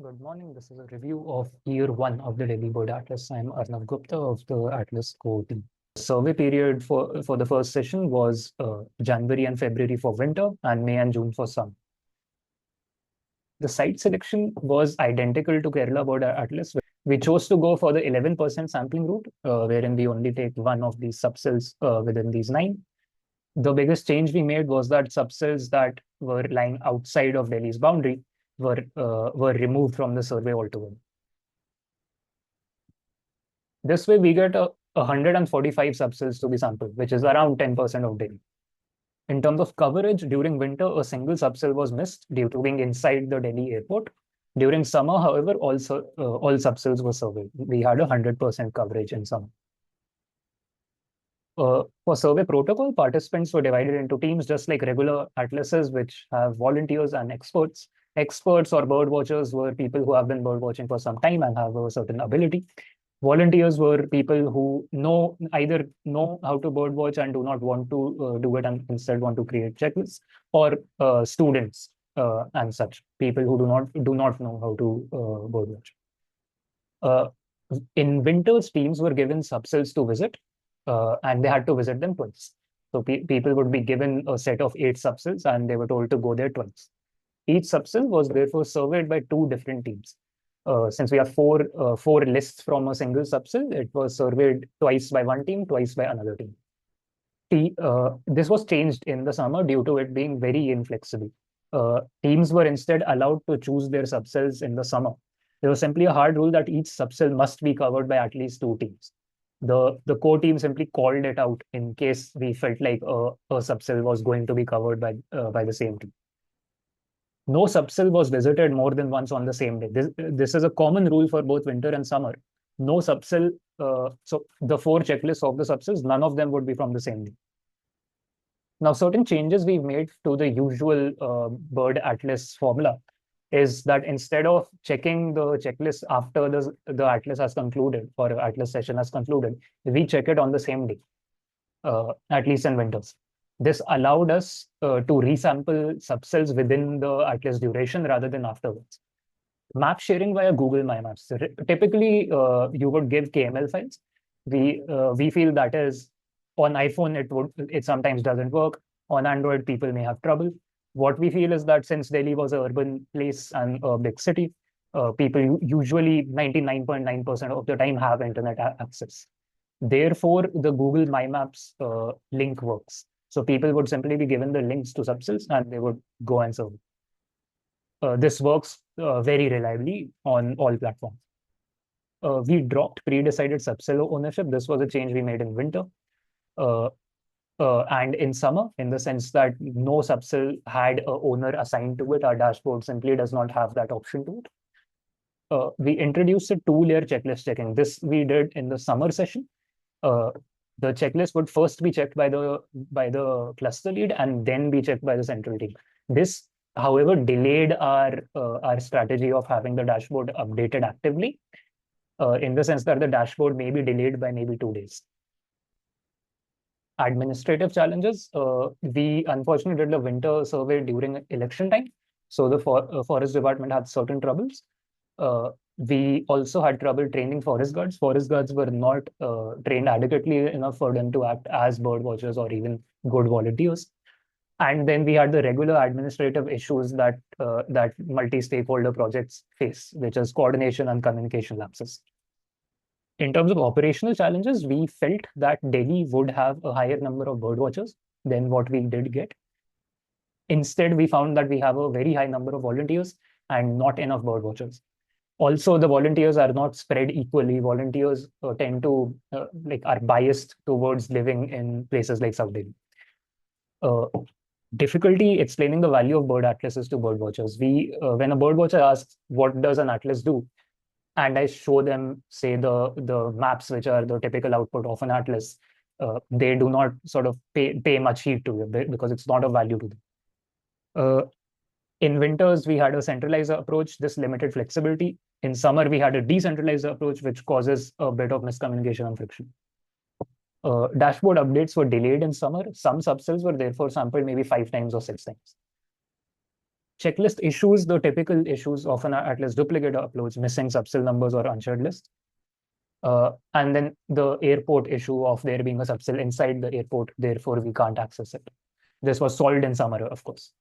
Good morning. This is a review of year one of the Delhi Board Atlas. I'm Arnav Gupta of the Atlas core team. Survey period for the first session was January and February for winter and May and June for summer. The site selection was identical to Kerala Board Atlas. We chose to go for the 11% sampling route, wherein we only take one of these subcells within these nine. The biggest change we made was that subcells that were lying outside of Delhi's boundary were removed from the survey altogether. This way, we get 145 subcells to be sampled, which is around 10% of Delhi. In terms of coverage, during winter, a single subcell was missed due to being inside the Delhi airport. During summer, however, all subcells were surveyed. We had 100% coverage in summer. For survey protocol, participants were divided into teams just like regular atlases, which have volunteers and experts. Experts or bird watchers were people who have been bird watching for some time and have a certain ability. Volunteers were people who either know how to bird watch and do not want to do it and instead want to create checklists, or students and such people who do not know how to bird watch. Uh, in winters, teams were given subcells to visit, and they had to visit them twice. So people would be given a set of 8 subcells, and they were told to go there twice. Each subcell was therefore surveyed by 2 different teams. Since we have four lists from a single subcell, it was surveyed twice by one team, twice by another team. This was changed in the summer due to it being very inflexible. Teams were instead allowed to choose their subcells in the summer. There was simply a hard rule that each subcell must be covered by at least 2 teams. The core team simply called it out in case we felt like a subcell was going to be covered by the same team. No subcell was visited more than once on the same day. This is a common rule for both winter and summer. No subcell, so the 4 checklists of the subcells, none of them would be from the same day. Now, certain changes we've made to the usual bird atlas formula is that instead of checking the checklist after the atlas has concluded or atlas session has concluded, we check it on the same day, at least in winters. This allowed us to resample subcells within the atlas duration rather than afterwards. Map sharing via Google My Maps. Typically, you would give KML files. We feel that is on iPhone it sometimes doesn't work. On Android, people may have trouble. What we feel is that since Delhi was an urban place and a big city, people usually 99.9% of the time have internet access. Therefore, the Google My Maps link works. So people would simply be given the links to subcells and they would go and serve. This works very reliably on all platforms. We dropped pre-decided subcell ownership. This was a change we made in winter and in summer, in the sense that no subcell had an owner assigned to it. Our dashboard simply does not have that option to it. We introduced a 2-layer checklist checking. This we did in the summer session. The checklist would first be checked by the cluster lead and then be checked by the central team. This, however, delayed our strategy of having the dashboard updated actively, in the sense that the dashboard may be delayed by maybe 2 days. Administrative challenges. We unfortunately did the winter survey during election time, so the forest department had certain troubles. We also had trouble training forest guards. Forest guards were not trained adequately enough for them to act as bird watchers or even good volunteers. And then we had the regular administrative issues that multi-stakeholder projects face, which is coordination and communication lapses. In terms of operational challenges, we felt that Delhi would have a higher number of bird watchers than what we did get. Instead, we found that we have a very high number of volunteers and not enough bird watchers. Also, the volunteers are not spread equally. Volunteers tend to are biased towards living in places like South Delhi. Difficulty explaining the value of bird atlases to bird watchers. When a bird watcher asks, what does an atlas do? And I show them, say, the maps, which are the typical output of an atlas, they do not sort of pay much heed to it because it's not of value to them. In winters, we had a centralized approach. This limited flexibility. In summer, we had a decentralized approach, which causes a bit of miscommunication and friction. Dashboard updates were delayed in summer. Some subcells were therefore sampled maybe 5 times or 6 times. Checklist issues, the typical issues of an atlas: duplicate uploads, missing subsil numbers or unshared list. And then the airport issue of there being a subsil inside the airport, therefore we can't access it. This was solved in Summer, of course.